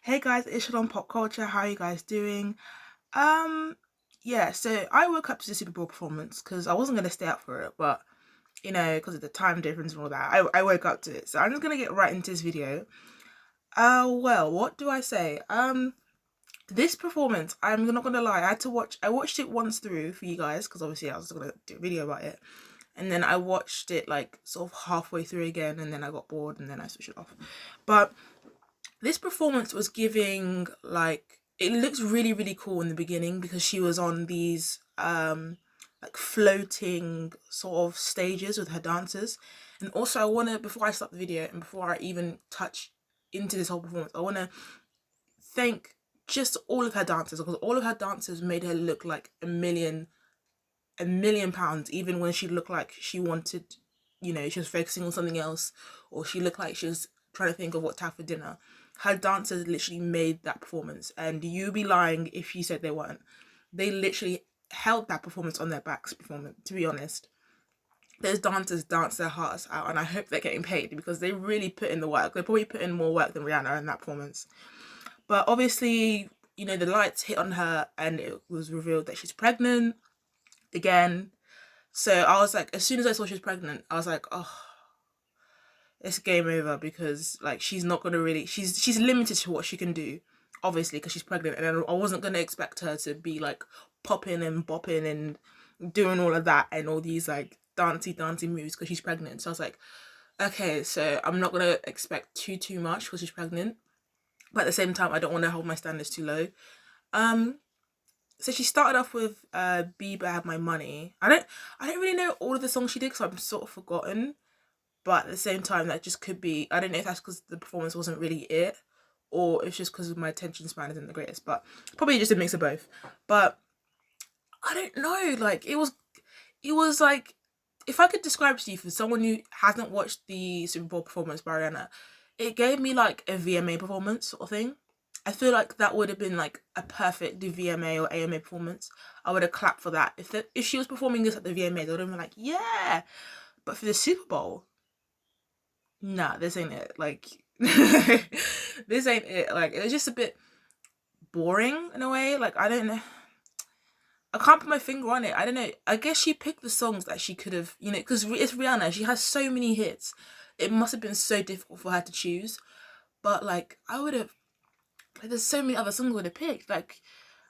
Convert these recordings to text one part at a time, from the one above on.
Hey guys, it's Shalompopculture. How are you guys doing? Um, yeah, so I woke up to the Super Bowl performance because I wasn't gonna stay up for it, but because of the time difference and all that, I woke up to it. So I'm just gonna get right into this video. Well, what do I say? This performance, I'm not gonna lie, I watched it once through for you guys because obviously I was gonna do a video about it, and then I watched it like sort of halfway through again, and then I got bored, and then I switched it off. But this performance was giving like it looks really really cool in the beginning because she was on these like floating sort of stages with her dancers. And also I want to, before I start the video and before I even touch into this whole performance, I want to thank just all of her dancers because all of her dancers made her look like a million pounds, even when she looked like she wanted, she was focusing on something else, or she looked like she was trying to think of what to have for dinner. Her dancers literally made that performance, and you'd be lying if you said they weren't. They literally held that performance on their backs. Performance, to be honest, those dancers dance their hearts out, and I hope they're getting paid because they really put in the work. They probably put in more work than Rihanna in that performance. But obviously, the lights hit on her, and it was revealed that she's pregnant again. So I was like, as soon as I saw she was pregnant, I was like, oh, it's game over because like she's not gonna really, she's limited to what she can do, obviously because she's pregnant, and I wasn't gonna expect her to be like popping and bopping and doing all of that and all these like dancey moves because she's pregnant. So I was like, okay, so I'm not gonna expect too much because she's pregnant, but at the same time, I don't want to hold my standards too low. Um, so she started off with Bieber Had My Money. I don't really know all of the songs she did because I'm sort of forgotten. But at the same time, that just could be, I don't know if that's because the performance wasn't really it, or it's just because my attention span isn't the greatest, but probably just a mix of both. But I don't know, like it was like, if I could describe to you for someone who hasn't watched the Super Bowl performance by Rihanna, it gave me like a VMA performance sort of thing. I feel like that would have been like a perfect VMA or AMA performance. I would have clapped for that. If she was performing this at the VMAs, I would have been like, yeah. But for the Super Bowl, nah, this ain't it. Like, this ain't it. Like, it was just a bit boring in a way. Like, I don't know. I can't put my finger on it. I don't know. I guess she picked the songs that she could have, because it's Rihanna. She has so many hits. It must have been so difficult for her to choose. But like, I would have. Like, there's so many other songs I would have picked. Like,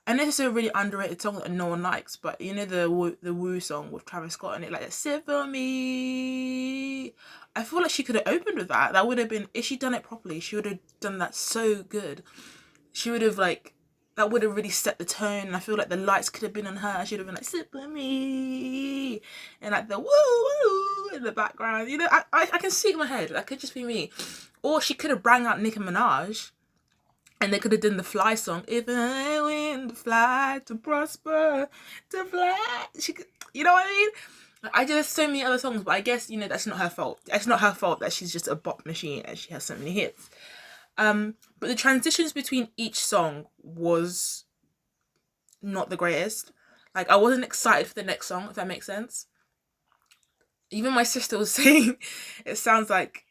I know it's a really underrated song that no one likes, but the Woo song with Travis Scott in it, like "Sit for Me." I feel like she could have opened with that. That would have been, if she'd done it properly, she would have done that so good. She would have like, that would have really set the tone. I feel like the lights could have been on her. She'd have been like "Sit for Me," and like the woo woo in the background. I can see it in my head. That could just be me. Or she could have brought out Nicki Minaj, and they could have done the Fly song. If I win to fly, to prosper, to fly. She could, you know what I mean? I just so many other songs, but I guess that's not her fault. It's not her fault that she's just a bop machine and she has so many hits. But the transitions between each song was not the greatest. Like, I wasn't excited for the next song, if that makes sense. Even my sister was saying it sounds like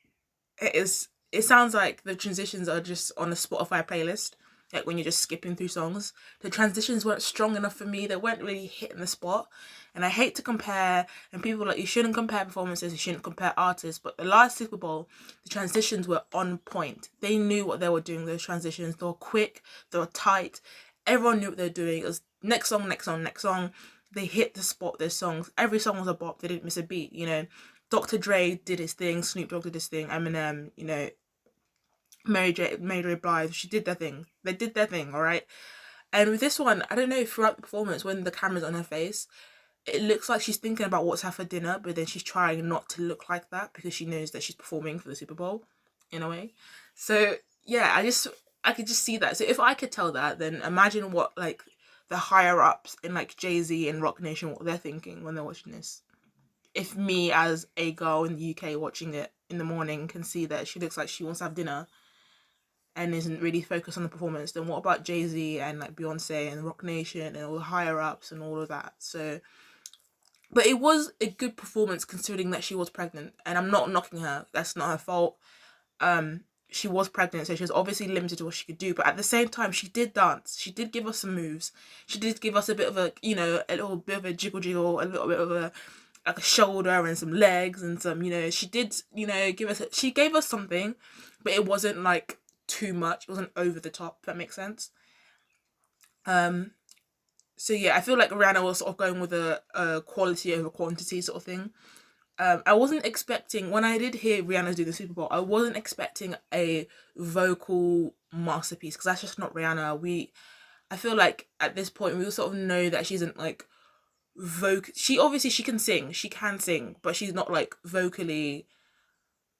it sounds like the transitions are just on a Spotify playlist, like when you're just skipping through songs. The transitions weren't strong enough for me. They weren't really hitting the spot. And I hate to compare, and people are like, you shouldn't compare performances, you shouldn't compare artists. But the last Super Bowl, the transitions were on point. They knew what they were doing, those transitions. They were quick, they were tight. Everyone knew what they were doing. It was next song, next song, next song. They hit the spot, their songs. Every song was a bop. They didn't miss a beat. Dr. Dre did his thing, Snoop Dogg did his thing, Eminem, Mary J. Blige, she did their thing. They did their thing, all right? And with this one, I don't know, throughout the performance, when the camera's on her face, it looks like she's thinking about what's have for dinner, but then she's trying not to look like that because she knows that she's performing for the Super Bowl, in a way. So, yeah, I could just see that. So if I could tell that, then imagine what, like, the higher-ups in, like, Jay-Z and Rock Nation, what they're thinking when they're watching this. If me, as a girl in the UK watching it in the morning, can see that she looks like she wants to have dinner and isn't really focused on the performance, then what about Jay-Z and like Beyonce and Rock Nation and all the higher ups and all of that? So, but it was a good performance considering that she was pregnant, and I'm not knocking her. That's not her fault. she was pregnant, so she was obviously limited to what she could do. But at the same time, she did dance. She did give us some moves. She did give us a bit of a, you know, a little bit of a jiggle jiggle, a little bit of a, like a shoulder and some legs and some, you know, she did, you know, she gave us something, but it wasn't like too much. It wasn't over the top, if that makes sense. So yeah, I feel like Rihanna was sort of going with a quality over quantity sort of thing. I wasn't expecting, when I did hear Rihanna do the Super Bowl, I wasn't expecting a vocal masterpiece, because that's just not Rihanna. I feel like at this point we all sort of know that she isn't like she obviously she can sing, but she's not like vocally,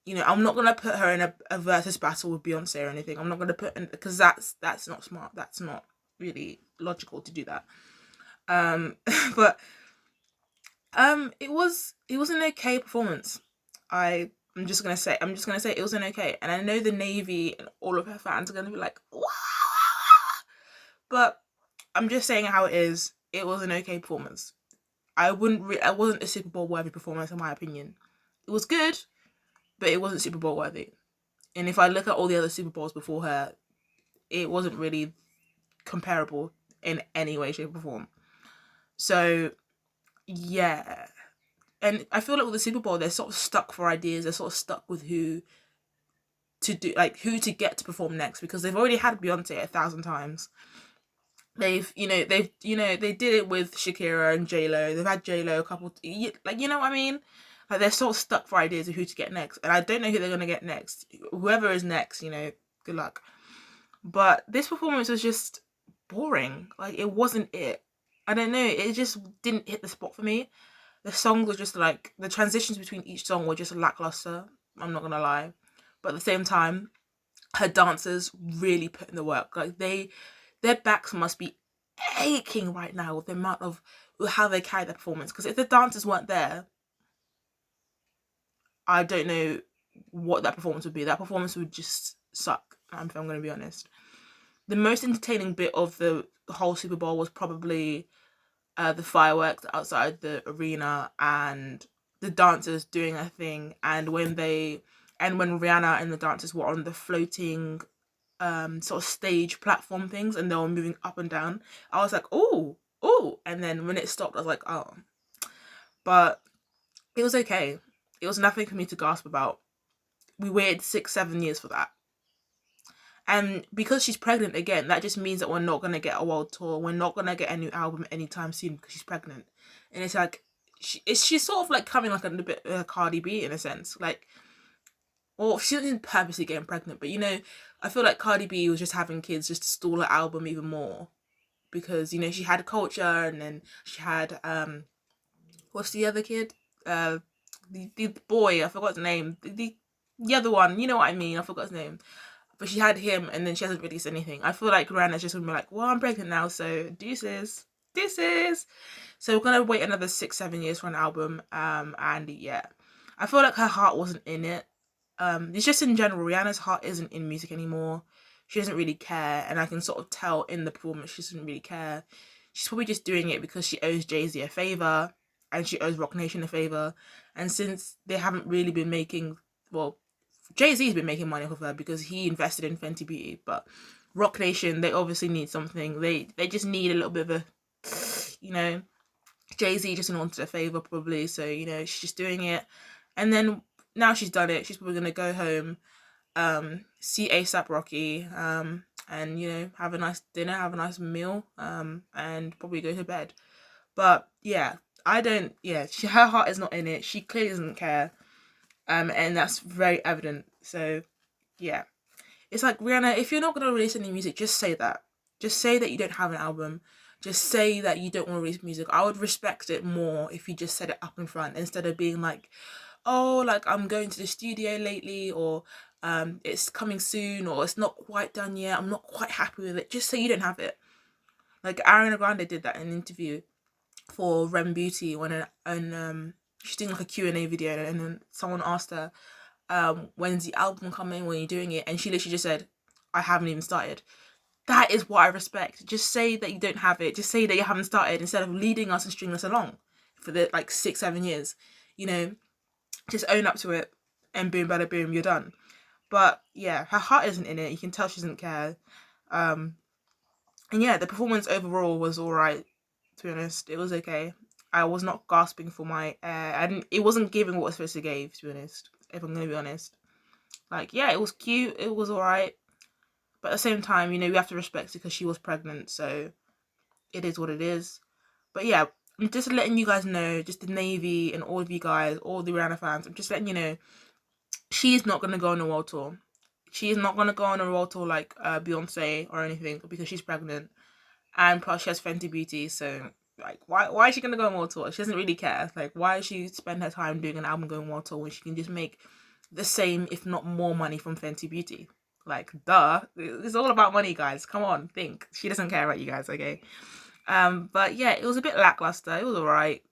you know. I'm not gonna put her in a versus battle with Beyonce or anything. I'm not gonna put in, because that's not smart. That's not really logical to do that. But it was an okay performance. I'm just gonna say it was an okay. And I know the Navy and all of her fans are gonna be like, wow, but I'm just saying how it is. It was an okay performance. I wasn't a Super Bowl worthy performance in my opinion. It was good, but it wasn't Super Bowl worthy. And if I look at all the other Super Bowls before her, it wasn't really comparable in any way, shape, or form. So yeah. And I feel like with the Super Bowl, they're sort of stuck for ideas. They're sort of stuck with who to do, like who to get to perform next, because they've already had Beyonce 1,000 times. They did it with Shakira and J-Lo. They've had J-Lo a couple, like, you know what I mean? Like, they're sort of stuck for ideas of who to get next. And I don't know who they're going to get next. Whoever is next, you know, good luck. But this performance was just boring. Like, it wasn't it. I don't know. It just didn't hit the spot for me. The songs were just like, the transitions between each song were just lackluster. I'm not going to lie. But at the same time, her dancers really put in the work. Like, their backs must be aching right now with the amount of how they carry the performance. Because if the dancers weren't there, I don't know what that performance would be. That performance would just suck, if I'm going to be honest. The most entertaining bit of the whole Super Bowl was probably the fireworks outside the arena and the dancers doing their thing. And when Rihanna and the dancers were on the floating sort of stage platform things and they were moving up and down, I was like, oh, and then when it stopped, I was like, oh. But it was okay. It was nothing for me to gasp about. We waited 6-7 years for that. And because she's pregnant again, that just means that we're not going to get a world tour. We're not going to get a new album anytime soon because she's pregnant. And it's like, she's sort of like coming like a little bit Cardi B in a sense. Like, well, she didn't purposely get pregnant, but, you know, I feel like Cardi B was just having kids just to stall her album even more. Because, you know, she had Culture, and then she had, what's the other kid? The boy, I forgot his name. The other one, you know what I mean? I forgot his name. But she had him, and then she hasn't released anything. I feel like Rihanna's just gonna be like, well, I'm pregnant now, so deuces. So we're gonna wait another 6-7 years for an album. And yeah, I feel like her heart wasn't in it. It's just in general, Rihanna's heart isn't in music anymore. She doesn't really care, and I can sort of tell in the performance she doesn't really care. She's probably just doing it because she owes Jay-Z a favour, and she owes Roc Nation a favour. And since they haven't really been making, well, Jay-Z's been making money off of her because he invested in Fenty Beauty, but Roc Nation, they obviously need something. They just need a little bit of a, you know, Jay-Z just wanted a favour probably, so, you know, she's just doing it. And then now she's done it, she's probably going to go home, see A$AP Rocky, and, you know, have a nice dinner, have a nice meal, and probably go to bed. But yeah, her heart is not in it. She clearly doesn't care. And that's very evident. So yeah, it's like, Rihanna, if you're not going to release any music, just say that. Just say that you don't have an album. Just say that you don't want to release music. I would respect it more if you just said it up in front, instead of being like, oh, like, I'm going to the studio lately, or it's coming soon, or it's not quite done yet, I'm not quite happy with it. Just say you don't have it. Like, Ariana Grande did that in an interview for Rem Beauty when she's doing like a Q&A video, and then someone asked her, when's the album coming, when are you doing it? And she literally just said, I haven't even started. That is what I respect. Just say that you don't have it. Just say that you haven't started, instead of leading us and stringing us along for the like 6-7 years. You know, just own up to it, and boom, bada boom, you're done. But yeah, her heart isn't in it. You can tell she doesn't care. And yeah, the performance overall was alright, to be honest. It was okay. I was not gasping for my air. It wasn't giving what it was supposed to give, to be honest, if I'm gonna be honest. Like, yeah, it was cute, it was alright. But at the same time, we have to respect it because she was pregnant, so it is what it is. But yeah, I'm just letting you guys know, just the Navy and all of you guys, all the Rihanna fans, I'm just letting you know, she's not going to go on a world tour. She is not going to go on a world tour like Beyonce or anything because she's pregnant. And plus she has Fenty Beauty, so like why is she going to go on world tour? She doesn't really care. Like, why does she spend her time doing an album going world tour when she can just make the same, if not more money from Fenty Beauty? Like, duh. It's all about money, guys. Come on, think. She doesn't care about you guys, okay? But yeah, it was a bit lackluster. It was alright.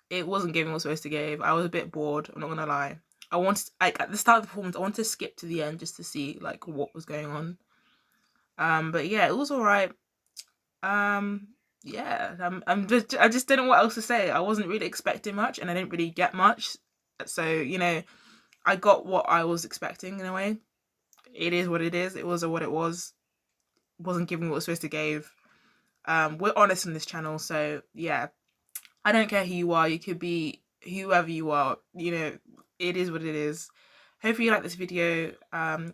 It wasn't giving what it was supposed to give. I was a bit bored, I'm not gonna lie. I wanted, like, at the start of the performance, I wanted to skip to the end just to see like what was going on. But yeah, it was alright. Yeah, I just didn't know what else to say. I wasn't really expecting much and I didn't really get much. So, I got what I was expecting in a way. It is what it is. It was what it was. It wasn't giving what it was supposed to give. We're honest on this channel, so yeah. I don't care who you are. You could be whoever you are. It is what it is. Hopefully you like this video.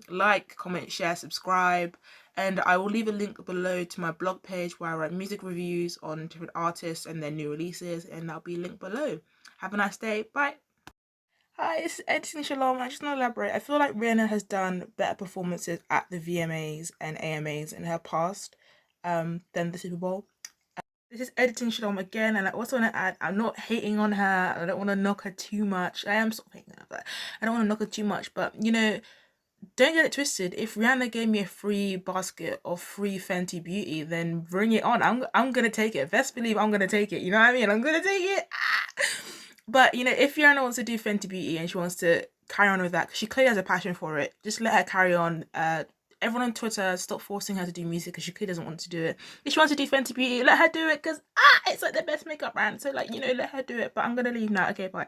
Like, comment, share, subscribe. And I will leave a link below to my blog page where I write music reviews on different artists and their new releases. And that'll be linked below. Have a nice day. Bye. Hi, it's Editing Shalom. I just want to elaborate. I feel like Rihanna has done better performances at the VMAs and AMAs in her past than the Super Bowl. This is Editing Shalom again, and I also want to add, I'm not hating on her. I don't want to knock her too much. I am sort of hating her, but I don't want to knock her too much. But, don't get it twisted. If Rihanna gave me a free basket of free Fenty Beauty, then bring it on. I'm gonna take it. Best believe I'm gonna take it. You know what I mean? I'm gonna take it. But, if Rihanna wants to do Fenty Beauty and she wants to carry on with that, because she clearly has a passion for it, just let her carry on. Everyone on Twitter, stop forcing her to do music because she clearly doesn't want to do it. If she wants to do Fenty Beauty, let her do it because it's like the best makeup brand. So, like, let her do it. But I'm gonna leave now. Okay, bye.